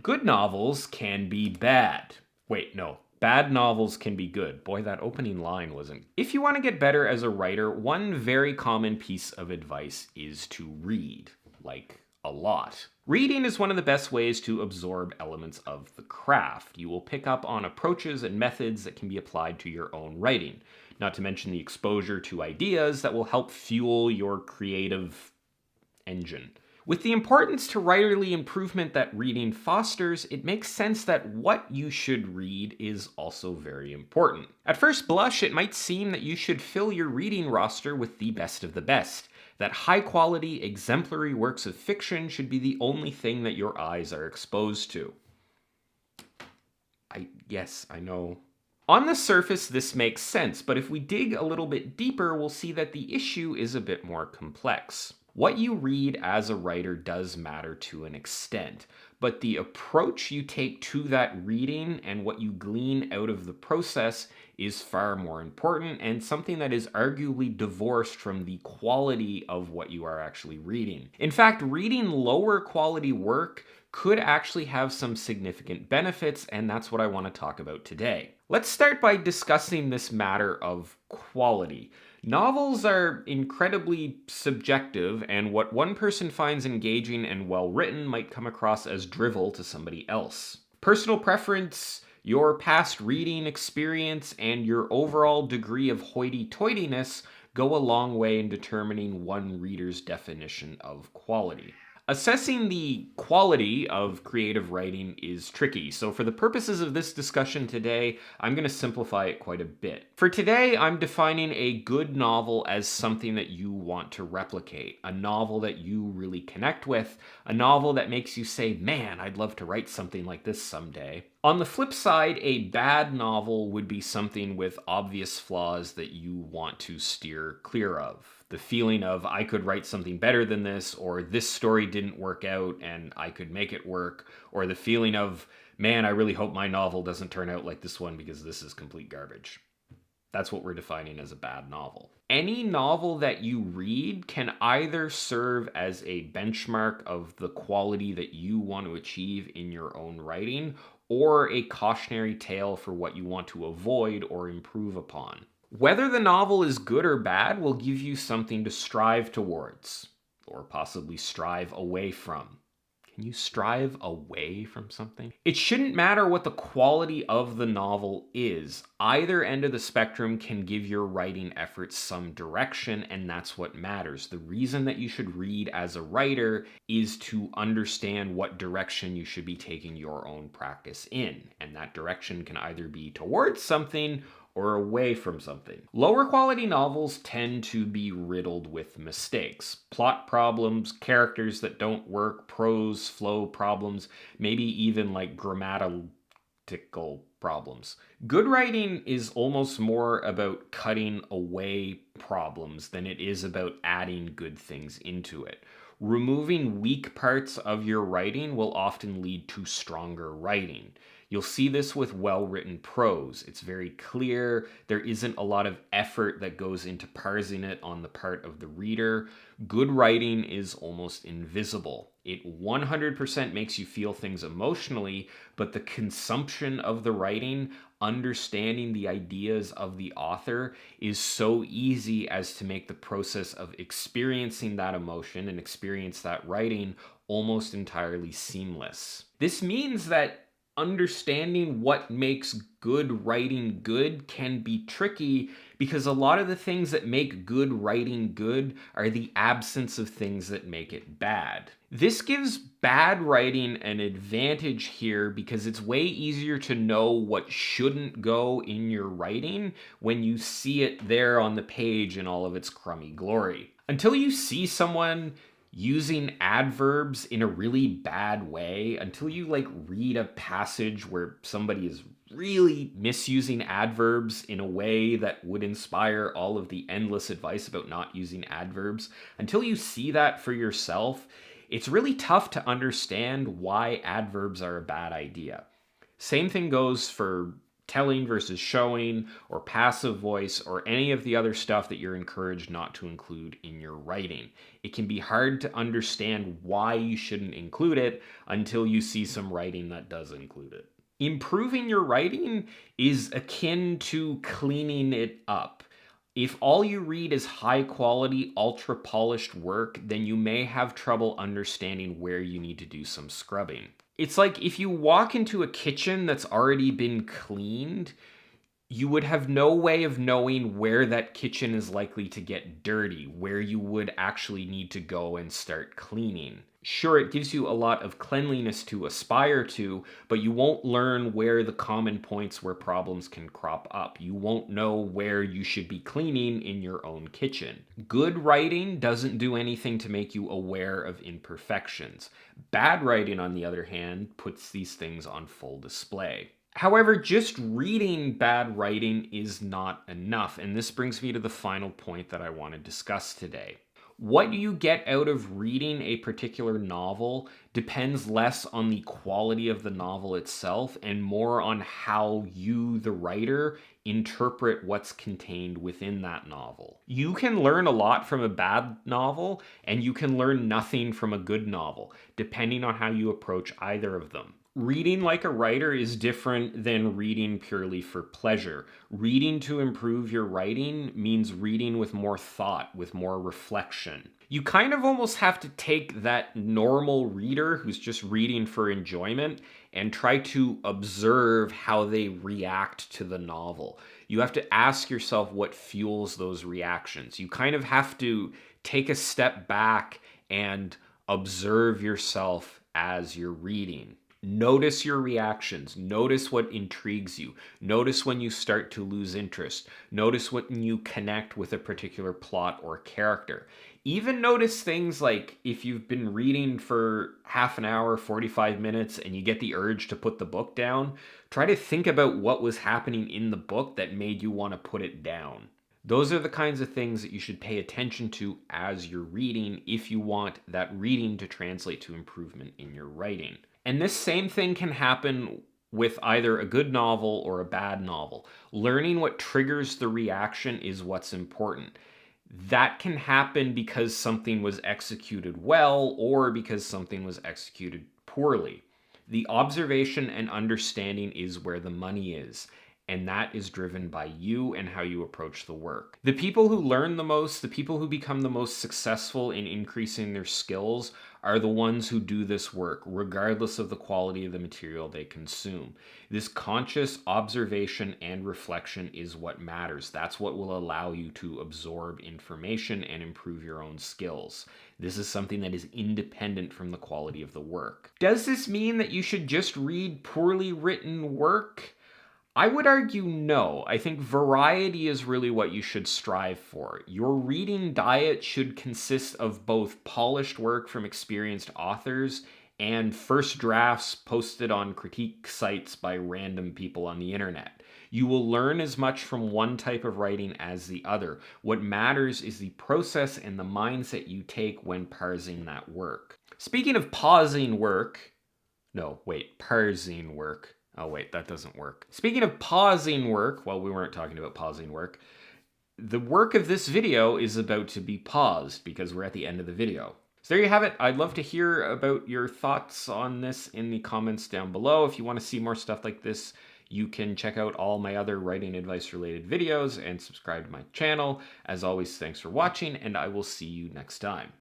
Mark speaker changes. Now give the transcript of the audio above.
Speaker 1: Good novels can be bad. Wait, no. Bad novels can be good. Boy, that opening line wasn't. If you want to get better as a writer, one very common piece of advice is to read. Like, a lot. Reading is one of the best ways to absorb elements of the craft. You will pick up on approaches and methods that can be applied to your own writing, not to mention the exposure to ideas that will help fuel your creative engine. With the importance to writerly improvement that reading fosters, it makes sense that what you should read is also very important. At first blush, it might seem that you should fill your reading roster with the best of the best, that high quality, exemplary works of fiction should be the only thing that your eyes are exposed to. Yes, I know. On the surface, this makes sense, but if we dig a little bit deeper, we'll see that the issue is a bit more complex. What you read as a writer does matter to an extent, but the approach you take to that reading and what you glean out of the process is far more important and something that is arguably divorced from the quality of what you are actually reading. In fact, reading lower quality work could actually have some significant benefits, and that's what I want to talk about today. Let's start by discussing this matter of quality. Novels are incredibly subjective, and what one person finds engaging and well written might come across as drivel to somebody else. Personal preference, your past reading experience, and your overall degree of hoity-toityness go a long way in determining one reader's definition of quality. Assessing the quality of creative writing is tricky, so for the purposes of this discussion today, I'm going to simplify it quite a bit. For today, I'm defining a good novel as something that you want to replicate, a novel that you really connect with, a novel that makes you say, man, I'd love to write something like this someday. On the flip side, a bad novel would be something with obvious flaws that you want to steer clear of. The feeling of, I could write something better than this, or this story didn't work out and I could make it work, or the feeling of, man, I really hope my novel doesn't turn out like this one because this is complete garbage. That's what we're defining as a bad novel. Any novel that you read can either serve as a benchmark of the quality that you want to achieve in your own writing, or a cautionary tale for what you want to avoid or improve upon. Whether the novel is good or bad will give you something to strive towards, or possibly strive away from. Can you strive away from something? It shouldn't matter what the quality of the novel is. Either end of the spectrum can give your writing efforts some direction, and that's what matters. The reason that you should read as a writer is to understand what direction you should be taking your own practice in. And that direction can either be towards something or away from something. Lower quality novels tend to be riddled with mistakes. Plot problems, characters that don't work, prose, flow problems, maybe even like grammatical problems. Good writing is almost more about cutting away problems than it is about adding good things into it. Removing weak parts of your writing will often lead to stronger writing. You'll see this with well-written prose. It's very clear. There isn't a lot of effort that goes into parsing it on the part of the reader. Good writing is almost invisible. It 100% makes you feel things emotionally, but the consumption of the writing, understanding the ideas of the author, is so easy as to make the process of experiencing that emotion and experience that writing almost entirely seamless. This means that understanding what makes good writing good can be tricky because a lot of the things that make good writing good are the absence of things that make it bad. This gives bad writing an advantage here because it's way easier to know what shouldn't go in your writing when you see it there on the page in all of its crummy glory. Until you see someone using adverbs in a really bad way, until you read a passage where somebody is really misusing adverbs in a way that would inspire all of the endless advice about not using adverbs, until you see that for yourself, it's really tough to understand why adverbs are a bad idea. Same thing goes for telling versus showing, or passive voice, or any of the other stuff that you're encouraged not to include in your writing. It can be hard to understand why you shouldn't include it until you see some writing that does include it. Improving your writing is akin to cleaning it up. If all you read is high quality, ultra polished work, then you may have trouble understanding where you need to do some scrubbing. It's like if you walk into a kitchen that's already been cleaned, you would have no way of knowing where that kitchen is likely to get dirty, where you would actually need to go and start cleaning. Sure, it gives you a lot of cleanliness to aspire to, but you won't learn where the common points where problems can crop up. You won't know where you should be cleaning in your own kitchen. Good writing doesn't do anything to make you aware of imperfections. Bad writing, on the other hand, puts these things on full display. However, just reading bad writing is not enough, and this brings me to the final point that I want to discuss today. What you get out of reading a particular novel depends less on the quality of the novel itself and more on how you, the writer, interpret what's contained within that novel. You can learn a lot from a bad novel, and you can learn nothing from a good novel, depending on how you approach either of them. Reading like a writer is different than reading purely for pleasure. Reading to improve your writing means reading with more thought, with more reflection. You kind of almost have to take that normal reader who's just reading for enjoyment and try to observe how they react to the novel. You have to ask yourself what fuels those reactions. You kind of have to take a step back and observe yourself as you're reading. Notice your reactions. Notice what intrigues you. Notice when you start to lose interest. Notice when you connect with a particular plot or character. Even notice things like if you've been reading for half an hour, 45 minutes, and you get the urge to put the book down, try to think about what was happening in the book that made you want to put it down. Those are the kinds of things that you should pay attention to as you're reading if you want that reading to translate to improvement in your writing. And this same thing can happen with either a good novel or a bad novel. Learning what triggers the reaction is what's important. That can happen because something was executed well or because something was executed poorly. The observation and understanding is where the money is, and that is driven by you and how you approach the work. The people who learn the most, the people who become the most successful in increasing their skills, are the ones who do this work, regardless of the quality of the material they consume. This conscious observation and reflection is what matters. That's what will allow you to absorb information and improve your own skills. This is something that is independent from the quality of the work. Does this mean that you should just read poorly written work? I would argue no. I think variety is really what you should strive for. Your reading diet should consist of both polished work from experienced authors and first drafts posted on critique sites by random people on the internet. You will learn as much from one type of writing as the other. What matters is the process and the mindset you take when parsing that work. Speaking of parsing work, Oh, wait, that doesn't work. Speaking of pausing work, well, we weren't talking about pausing work. The work of this video is about to be paused because we're at the end of the video. So there you have it. I'd love to hear about your thoughts on this in the comments down below. If you want to see more stuff like this, you can check out all my other writing advice related videos and subscribe to my channel. As always, thanks for watching, and I will see you next time.